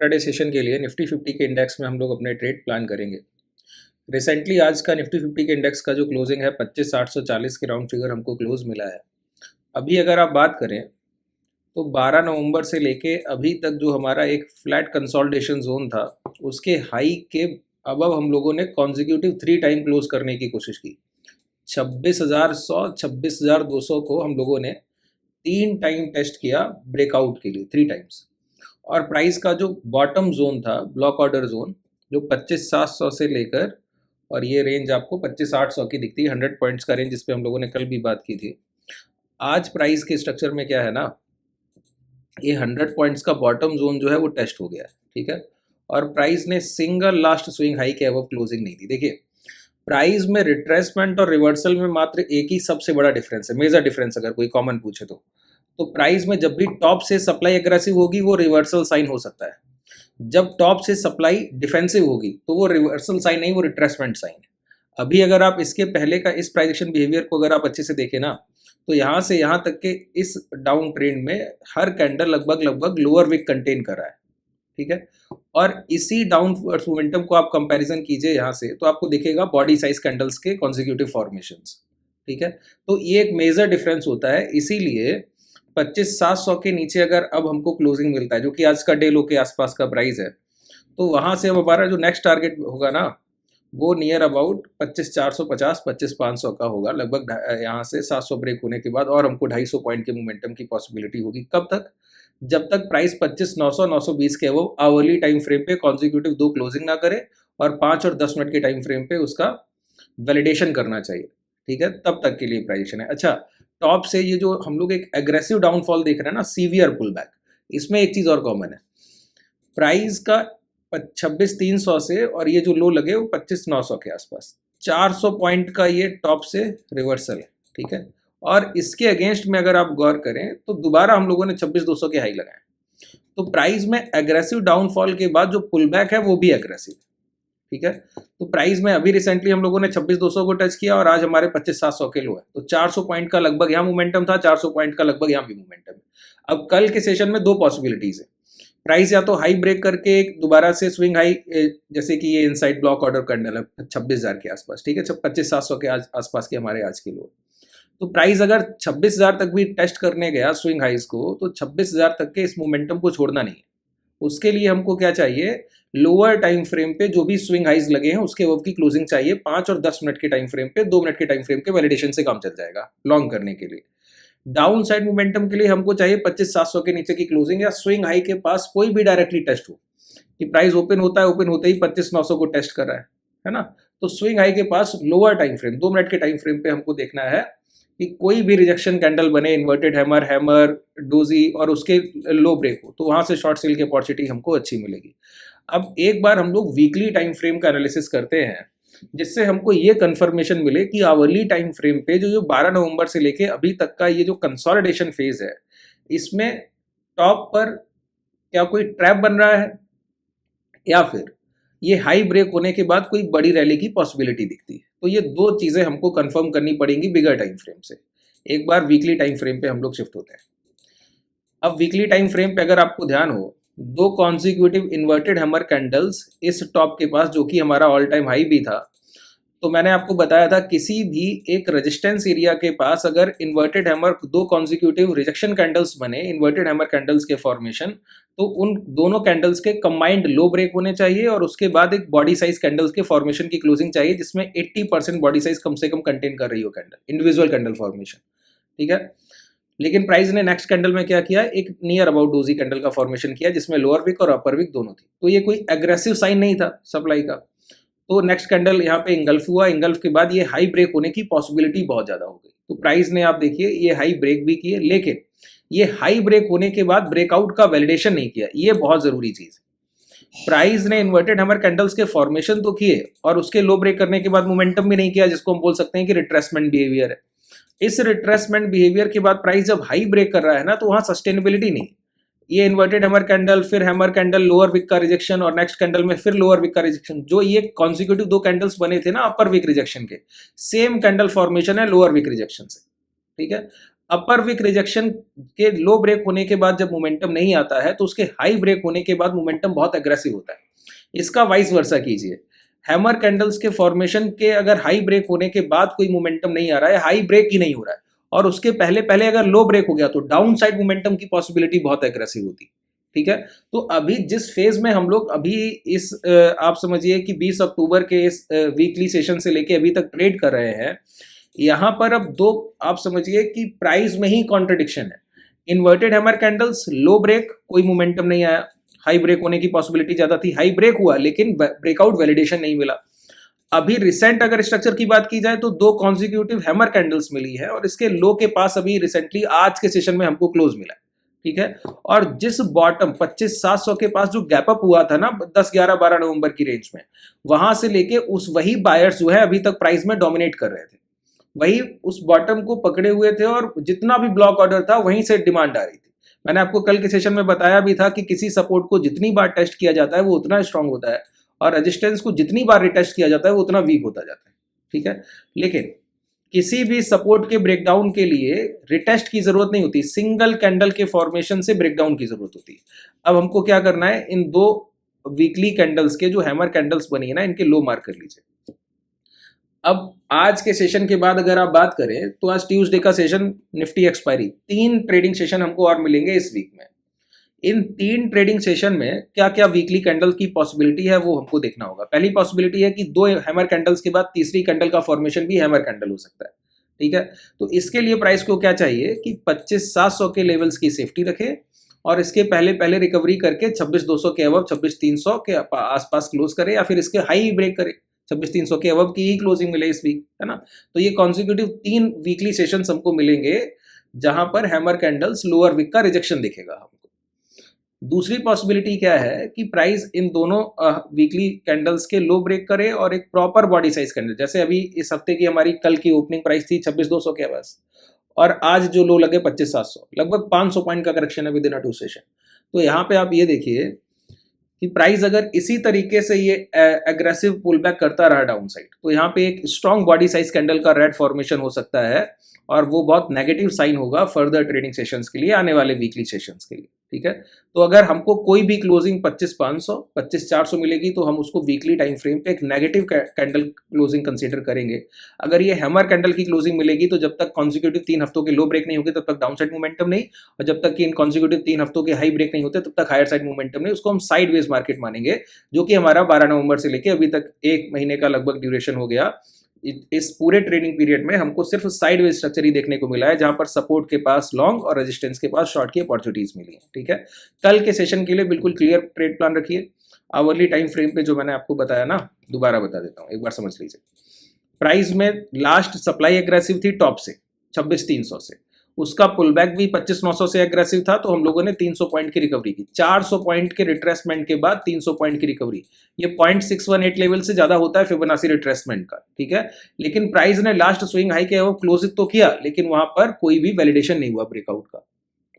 Intraday session के लिए Nifty 50 के इंडेक्स में हम लोग अपने ट्रेड प्लान करेंगे। रिसेंटली आज का निफ्टी 50 के इंडेक्स का जो क्लोजिंग है 25,840 के राउंड फिगर हमको क्लोज मिला है। अभी अगर आप बात करें तो 12 नवंबर से लेके अभी तक जो हमारा एक फ्लैट कंसोलिडेशन जोन था उसके हाई के अबव हम लोगों ने कॉन्जिक्यूटिव 3 टाइम क्लोज करने की कोशिश की। 26,100 26,200 को हम लोगों ने 3 टाइम टेस्ट किया ब्रेकआउट के लिए 3 टाइम्स। और प्राइस का जो बॉटम जोन था ब्लॉक ऑर्डर जोन जो 25,700 से लेकर और ये रेंज आपको 25,800 की दिखती है, 100 पॉइंट्स का रेंज जिस पे हम लोगों ने कल भी बात की थी। आज प्राइस के स्ट्रक्चर में क्या है ना, ये 100 पॉइंट्स का बॉटम जोन जो है वो टेस्ट हो गया है, ठीक है। और प्राइस ने सिंगल लास्ट स्विंग हाई के अबव क्लोजिंग नहीं दी। देखिए प्राइस में रिट्रेसमेंट और रिवर्सल में मात्र एक ही सबसे बड़ा डिफरेंस है, मेजर डिफरेंस अगर कोई कॉमन पूछे तो प्राइस में जब भी टॉप से सप्लाई एग्रेसिव होगी वो रिवर्सल साइन हो सकता है, जब टॉप से सप्लाई डिफेंसिव होगी तो वो रिवर्सल साइन नहीं, वो रिट्रेसमेंट साइन है। अभी अगर आप इसके पहले का इस प्राइस एक्शन बिहेवियर को अगर आप अच्छे से देखें ना, तो यहाँ से यहाँ तक के इस डाउन ट्रेंड में हर कैंडल लगभग लोअर विक कंटेन कर रहा है, ठीक है। और इसी डाउन मोमेंटम को आप कंपैरिजन कीजिए यहाँ से तो आपको दिखेगा बॉडी साइज कैंडल्स के कॉन्जिक्यूटिव फॉर्मेशंस, ठीक है। तो ये एक मेजर डिफरेंस होता है, इसीलिए 25,700 के नीचे अगर अब हमको क्लोजिंग मिलता है जो कि आज का डे लो के आसपास का प्राइस है, तो वहाँ से अब हमारा जो नेक्स्ट टारगेट होगा ना वो नियर अबाउट 25,450 25,500 का होगा लगभग। यहाँ से 700 ब्रेक होने के बाद और हमको 250 पॉइंट के मोमेंटम की पॉसिबिलिटी होगी। कब तक? जब तक प्राइस 25,900 920 के वो आवरली टाइम फ्रेम पे कॉन्जिक्यूटिव 2 क्लोजिंग ना करे और 5 और 10 मिनट के टाइम फ्रेम पे उसका वैलिडेशन करना चाहिए, ठीक है। तब तक के लिए प्राइजेशन है। अच्छा, टॉप से ये जो हम लोग एक एग्रेसिव डाउनफॉल देख रहे हैं ना, सीवियर पुल बैक, इसमें एक चीज़ और कॉमन है, प्राइस का 26,300 से और ये जो लो लगे वो 25,900 के आसपास 400 पॉइंट का ये टॉप से रिवर्सल है, ठीक है। और इसके अगेंस्ट में अगर आप गौर करें तो दोबारा हम लोगों ने 26,200 के हाई लगाए। तो प्राइस में एग्रेसिव डाउनफॉल के बाद जो पुल बैक है वो भी एग्रेसिव, ठीक है। तो प्राइस में अभी रिसेंटली हम लोगों ने 26,200 को टच किया और आज हमारे 25,700 के लो है, तो 400 पॉइंट का लगभग यहाँ मोमेंटम था, 400 पॉइंट का लगभग यहाँ भी मोमेंटम है। अब कल के सेशन में 2 पॉसिबिलिटीज है, प्राइस या तो हाई ब्रेक करके दोबारा से स्विंग हाई, जैसे कि ये इनसाइड ब्लॉक ऑर्डर कैंडल है 26,000 के आसपास, ठीक है, 25,700 के आसपास के हमारे आज के लो। तो प्राइस अगर 26,000 तक भी टेस्ट करने गया स्विंग हाइज को तो 26,000 तक के इस मोमेंटम को छोड़ना नहीं है। उसके लिए हमको क्या चाहिए, लोअर टाइम फ्रेम पे जो भी स्विंग हाइज लगे हैं उसके अबव की क्लोजिंग चाहिए। 5 और 10 मिनट के टाइम फ्रेम पे, 2 मिनट के टाइम फ्रेम के वैलिडेशन से काम चल जाएगा लॉन्ग करने के लिए। डाउन साइड मोमेंटम के लिए हमको चाहिए 25,700 के नीचे की क्लोजिंग या स्विंग हाई के पास कोई भी डायरेक्टली टेस्ट हो, कि प्राइस ओपन होता है, ओपन होते ही 25,900 को टेस्ट कर रहा है ना। तो स्विंग हाई के पास लोअर टाइम फ्रेम 2 मिनट के टाइम फ्रेम पे हमको देखना है कि कोई भी रिजेक्शन कैंडल बने, इन्वर्टेड हैमर डोजी और उसके लो ब्रेक हो, तो वहां से शॉर्ट सेल की अपॉर्चुनिटी हमको अच्छी मिलेगी। अब एक बार हम लोग वीकली टाइम फ्रेम का एनालिसिस करते हैं जिससे हमको ये कंफर्मेशन मिले कि आवरली टाइम फ्रेम पे जो 12 नवंबर से लेके अभी तक का ये जो कंसोलिडेशन फेज है, इसमें टॉप पर क्या कोई ट्रैप बन रहा है या फिर ये हाई ब्रेक होने के बाद कोई बड़ी रैली की पॉसिबिलिटी दिखती है। तो ये 2 चीजें हमको कंफर्म करनी पड़ेंगी बिगर टाइम फ्रेम से। एक बार वीकली टाइम फ्रेम पे हम लोग शिफ्ट होते हैं। अब वीकली टाइम फ्रेम पे अगर आपको ध्यान हो, 2 कॉन्जिक्यूटिव इन्वर्टेड हैमर कैंडल्स इस टॉप के पास जो कि हमारा ऑल टाइम हाई भी था, तो मैंने आपको बताया था किसी भी एक रेजिस्टेंस एरिया के पास अगर inverted hammer 2 consecutive rejection candles बने, इन्वर्टेड हैमर कैंडल्स के फॉर्मेशन, तो उन दोनों कैंडल्स के कंबाइंड लो ब्रेक होने चाहिए और उसके बाद एक बॉडी साइज कैंडल्स के फॉर्मेशन की क्लोजिंग चाहिए जिसमें 80% बॉडी साइज कम से कम कंटेन कर रही हो कैंडल, इंडिविजुअल कैंडल फॉर्मेशन, ठीक है। लेकिन प्राइस ने नेक्स्ट कैंडल में क्या किया, एक नियर अबाउट डोजी कैंडल का फॉर्मेशन किया जिसमें लोअर विक और अपर विक दोनों थी। तो ये कोई एग्रेसिव साइन नहीं था सप्लाई का। तो नेक्स्ट कैंडल यहाँ पे इंगल्फ हुआ, इंगल्फ के बाद ये हाई ब्रेक होने की पॉसिबिलिटी बहुत ज्यादा हो गई। तो प्राइस ने आप देखिए ये हाई ब्रेक भी किए, लेकिन ये हाई ब्रेक होने के बाद ब्रेकआउट का वैलिडेशन नहीं किया, ये बहुत जरूरी चीज है। प्राइस ने इन्वर्टेड हैमर कैंडल्स के फॉर्मेशन तो किए और उसके लो ब्रेक करने के बाद मोमेंटम भी नहीं किया, जिसको हम बोल सकते हैं कि रिट्रेसमेंट बिहेवियर है। इस रिट्रेसमेंट बिहेवियर के बाद प्राइस जब हाई ब्रेक कर रहा है ना, तो वहां सस्टेनेबिलिटी नहीं। ये इन्वर्टेड हैमर कैंडल, फिर हैमर कैंडल, लोअर विक का रिजेक्शन और नेक्स्ट कैंडल में फिर लोअर विक का रिजेक्शन, जो ये कॉन्सिक्यूटिव 2 कैंडल्स बने थे ना अपर विक रिजेक्शन के, सेम कैंडल फॉर्मेशन है लोअर विक रिजेक्शन से, ठीक है। अपर विक रिजेक्शन के लो ब्रेक होने के बाद जब मोमेंटम नहीं आता है तो उसके हाई ब्रेक होने के बाद मोमेंटम बहुत एग्रेसिव होता है। इसका वाइस वर्सा कीजिए, हैमर कैंडल्स के फॉर्मेशन के अगर हाई ब्रेक होने के बाद कोई मोमेंटम नहीं आ रहा है, हाई ब्रेक ही नहीं हो रहा है, और उसके पहले पहले अगर लो ब्रेक हो गया तो डाउन साइड मोमेंटम की पॉसिबिलिटी बहुत एग्रेसिव होती। ठीक है, तो अभी जिस फेज में हम लोग अभी इस आप समझिए कि 20 अक्टूबर के इस वीकली सेशन से लेके अभी तक ट्रेड कर रहे हैं, यहाँ पर अब दो आप समझिए कि प्राइस में ही कॉन्ट्रडिक्शन है। इन्वर्टेड हैमर कैंडल्स, लो ब्रेक, कोई मोमेंटम नहीं आया, हाई ब्रेक होने की पॉसिबिलिटी ज्यादा थी, हाई ब्रेक हुआ लेकिन ब्रेकआउट वैलिडेशन नहीं मिला। अभी रिसेंट अगर स्ट्रक्चर की बात की जाए तो दो कॉन्जिक्यूटिव हैमर कैंडल्स मिली है और इसके लो के पास अभी रिसेंटली आज के सेशन में हमको क्लोज मिला। ठीक है, और जिस बॉटम 25,700 के पास जो गैप अप हुआ था ना 10, 11, 12 नवंबर की रेंज में, वहां से लेके उस वही बायर्स जो है अभी तक प्राइस में डोमिनेट कर रहे थे, वही उस बॉटम को पकड़े हुए थे और जितना भी ब्लॉक ऑर्डर था वहीं से डिमांड आ रही थी। मैंने आपको कल के सेशन में बताया भी था कि किसी सपोर्ट को जितनी बार टेस्ट किया जाता है वो उतना स्ट्रांग होता है और रेजिस्टेंस को जितनी बार रिटेस्ट किया जाता है वो उतना वीक होता जाता है। ठीक है, लेकिन किसी भी सपोर्ट के ब्रेकडाउन के लिए रिटेस्ट की जरूरत नहीं होती, सिंगल कैंडल के फॉर्मेशन से ब्रेकडाउन की जरूरत होती है। अब हमको क्या करना है, इन दो वीकली कैंडल्स के जो हैमर कैंडल्स बनी है ना, इनके लो मार्क कर लीजिए। अब आज के सेशन के बाद अगर आप बात करें तो आज ट्यूसडे का session, Nifty expiry, 3 trading session हमको और मिलेंगे इस वीक में। इन 3 ट्रेडिंग सेशन में क्या क्या वीकली कैंडल की पॉसिबिलिटी है वो हमको देखना होगा। पहली पॉसिबिलिटी है कि 2 हैमर कैंडल्स के बाद तीसरी कैंडल का फॉर्मेशन भी हैमर कैंडल हो सकता है। ठीक है, तो इसके लिए प्राइस को क्या चाहिए कि 25,700 के लेवल्स की सेफ्टी रखे और इसके पहले पहले रिकवरी करके 26,200 के अबव 26,300 के आसपास क्लोज करे या फिर इसके हाई ब्रेक करे, 26,300 के अबव की ही क्लोजिंग मिले इस वीक, है ना। तो ये कॉन्सिक्यूटिव 3 वीकली सेशंस हमको मिलेंगे जहां पर हैमर कैंडल्स लोअर वीक का रिजेक्शन दिखेगा हमको। दूसरी पॉसिबिलिटी क्या है कि प्राइस इन दोनों वीकली कैंडल्स के लो ब्रेक करे और एक प्रॉपर बॉडी साइज कैंडल, जैसे अभी इस हफ्ते की हमारी कल की ओपनिंग प्राइस थी 26,200 के आसपास और आज जो लो लगे 25,700, लगभग 500 पॉइंट का करेक्शन है विद इन अ 2 सेशन। तो यहाँ पे आप ये देखिए कि प्राइस अगर इसी तरीके से ये एग्रेसिव पुल बैक करता रहा डाउन साइड, तो यहाँ पे एक स्ट्रॉन्ग बॉडी साइज कैंडल का रेड फॉर्मेशन हो सकता है और वो बहुत नेगेटिव साइन होगा फर्दर ट्रेडिंग सेशंस के लिए, आने वाले वीकली सेशंस के लिए। ठीक है, तो अगर हमको कोई भी क्लोजिंग 25,500, 25,400 मिलेगी तो हम उसको वीकली टाइम फ्रेम पे एक नेगेटिव कैंडल क्लोजिंग कंसीडर करेंगे। अगर ये हैमर कैंडल की क्लोजिंग मिलेगी तो जब तक कॉन्सिक्यूटिव 3 हफ्तों के लो ब्रेक नहीं होगी तब तक डाउन साइड मोमेंटम नहीं, और जब तक कि इन कॉन्सिक्यूटिव 3 हफ्तों के हाई ब्रेक नहीं होते तब तक हायर साइड मोमेंटम नहीं। उसको हम साइड वेज मार्केट मानेंगे, जो कि हमारा 12 नवंबर से लेकर अभी तक 1 महीने का लगभग ड्यूरेशन हो गया। इस पूरे ट्रेडिंग पीरियड में हमको सिर्फ साइड वेज स्ट्रक्चर ही देखने को मिला है, जहां पर सपोर्ट के पास लॉन्ग और रेजिस्टेंस के पास शॉर्ट की अपॉर्चुनिटीज मिली है। ठीक है, कल के सेशन के लिए बिल्कुल क्लियर ट्रेड प्लान रखिए। आवरली टाइम फ्रेम पे जो मैंने आपको बताया ना, दोबारा बता देता हूँ, एक बार समझ लीजिए। प्राइस में लास्ट सप्लाई एग्रेसिव थी टॉप से 26,300 से, उसका पुल बैक भी 25,900 से एग्रेसिव था, तो हम लोगों ने 300 पॉइंट की रिकवरी की। 400 पॉइंट के रिट्रेसमेंट के बाद 300 पॉइंट की रिकवरी, ये 0.618 लेवल से ज्यादा होता है फिबोनाची रिट्रेसमेंट का। ठीक है, लेकिन प्राइस ने लास्ट स्विंग हाई के वो क्लोज तो किया, लेकिन वहां पर कोई भी वैलिडेशन नहीं हुआ ब्रेकआउट का।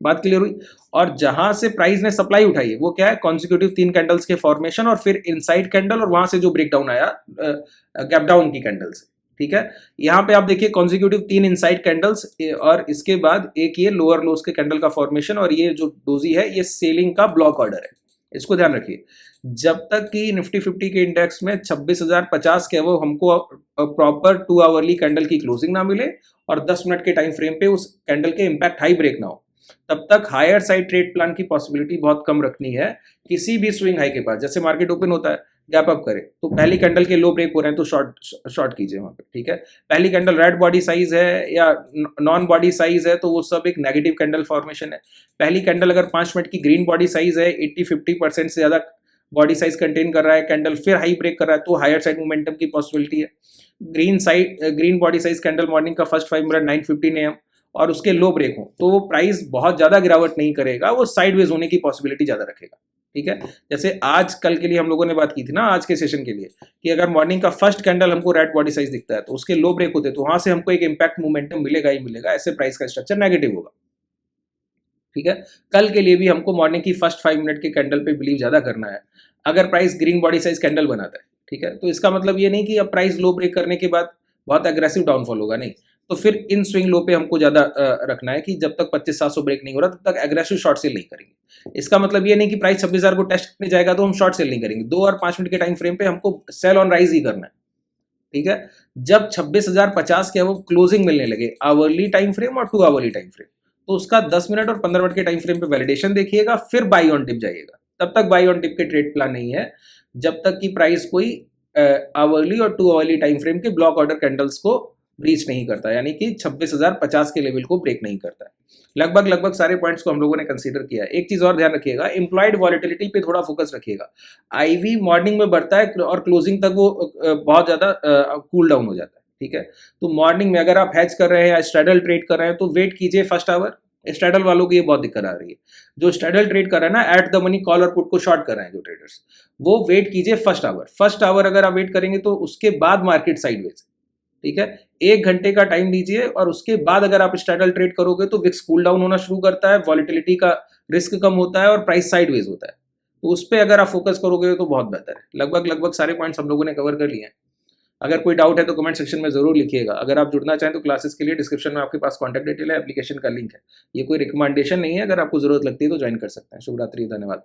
बात क्लियर हुई। और जहां से प्राइस ने सप्लाई उठाई है वो क्या है, कॉन्सिक्यूटिव 3 कैंडल्स के फॉर्मेशन और फिर इनसाइड कैंडल और वहां से जो ब्रेकडाउन आया गैप डाउन की कैंडल से। ठीक है, यहाँ पे आप देखिए कॉन्सिक्यूटिव 3 इनसाइड कैंडल्स और इसके बाद एक ये लोअर लोस के कैंडल का फॉर्मेशन, और ये जो डोजी है ये सेलिंग का ब्लॉक ऑर्डर है, इसको ध्यान रखिए। जब तक कि निफ्टी 50 के इंडेक्स में 26,050 के वो हमको प्रॉपर 2 आवरली कैंडल की क्लोजिंग ना मिले और 10 मिनट के टाइम फ्रेम पे उस कैंडल के इंपैक्ट हाई ब्रेक ना हो, तब तक हायर साइड ट्रेड प्लान की पॉसिबिलिटी बहुत कम रखनी है। किसी भी स्विंग हाई के पास, जैसे मार्केट ओपन होता है गैप अप करे तो पहली कैंडल के लो ब्रेक हो रहे हैं तो शॉर्ट कीजिए वहां पे। ठीक है, पहली कैंडल रेड बॉडी साइज है या नॉन बॉडी साइज है तो वो सब एक नेगेटिव कैंडल फॉर्मेशन है। पहली कैंडल अगर 5 मिनट की ग्रीन बॉडी साइज है, 80-50% से ज्यादा बॉडी साइज कंटेन कर रहा है, कैंडल फिर हाई ब्रेक कर रहा है तो हायर साइड मोमेंटम की पॉसिबिलिटी है। Green body size candle morning का फर्स्ट 5 मिनट 9:15 AM और उसके लो ब्रेक हो तो वो प्राइस बहुत ज्यादा गिरावट नहीं करेगा, वो साइडवेज होने की पॉसिबिलिटी ज्यादा रखेगा। ठीक है, जैसे आज कल के लिए हम लोगों ने बात की थी ना, आज के सेशन के लिए, कि अगर मॉर्निंग का फर्स्ट कैंडल हमको रेड बॉडी साइज दिखता है तो उसके लो ब्रेक होते तो वहां से हमको एक इंपैक्ट मोमेंटम मिलेगा ही मिलेगा, ऐसे प्राइस का स्ट्रक्चर नेगेटिव होगा। ठीक है, कल के लिए भी हमको मॉर्निंग की फर्स्ट 5 मिनट के कैंडल पे बिलीव ज्यादा करना है। अगर price green body size candle बनाता है, ठीक है, तो इसका मतलब ये नहीं कि अब प्राइस लो ब्रेक करने के बाद बहुत एग्रेसिव डाउनफॉल होगा, नहीं, तो फिर इन स्विंग लो पे हमको ज़्यादा रखना है कि जब तक 25,700 ब्रेक नहीं हो रहा तब तक एग्रेसिव शॉर्ट सेल नहीं करेंगे। इसका मतलब ये नहीं कि प्राइस 26,000 को टेस्ट करने जाएगा तो हम शॉर्ट सेल नहीं करेंगे। 2 और 5 मिनट के टाइम फ्रेम पे हमको सेल ऑन राइज ही करना है, ठीक है। जब 26,050 के वो क्लोजिंग मिलने लगे आवरली टाइम फ्रेम और 2 आवरली टाइम फ्रेम, तो उसका 10 मिनट और 15 मिनट के टाइम फ्रेम पे वैलिडेशन देखिएगा, फिर बाई ऑन डिप जाइएगा। तब तक बाई ऑन डिप के ट्रेड प्लान नहीं है जब तक कि प्राइस कोई आवरली और 2 आवरली टाइम फ्रेम के ब्लॉक ऑर्डर कैंडल्स को ब्रीच नहीं करता, यानी कि 26,050 के लेवल को ब्रेक नहीं करता है। लगभग सारे पॉइंट्स को हम लोगों ने कंसीडर किया है। एक चीज और ध्यान रखिएगा, इम्प्लॉयड वॉलेटिलिटी पे थोड़ा फोकस रखिएगा। आईवी मॉर्निंग में बढ़ता है और क्लोजिंग तक वो बहुत ज्यादा कूल डाउन हो जाता है, ठीक है। तो मॉर्निंग में अगर आप हैच कर रहे हैं या स्ट्रैडल ट्रेड कर रहे हैं तो वेट कीजिए फर्स्ट आवर। स्ट्रैडल वालों की ये बहुत दिक्कत आ रही है, जो स्ट्रैडल ट्रेड कर रहे हैं ना, एट द मनी कॉल और पुट को शॉर्ट कर रहे हैं जो ट्रेडर्स, वो वेट कीजिए फर्स्ट आवर। फर्स्ट आवर अगर आप वेट करेंगे तो उसके बाद मार्केट साइडवेज, ठीक है। 1 घंटे का टाइम लीजिए और उसके बाद अगर आप स्ट्रैडल ट्रेड करोगे तो विक्स कूल डाउन होना शुरू करता है, वॉलेटिलिटी का रिस्क कम होता है और प्राइस साइडवेज होता है। तो उस पर अगर आप फोकस करोगे तो बहुत बेहतर है। लगभग सारे पॉइंट्स हम लोगों ने कवर कर लिए हैं। अगर कोई डाउट है तो कमेंट सेक्शन में जरूर लिखिएगा। अगर आप जुड़ना चाहें तो क्लासेस के लिए डिस्क्रिप्शन में आपके पास कॉन्टैक्ट डिटेल है, एप्लीकेशन का लिंक है। ये कोई रिकमेंडेशन नहीं है, अगर आपको जरूरत लगती है तो ज्वाइन कर सकते हैं। शुभ रात्रि, धन्यवाद।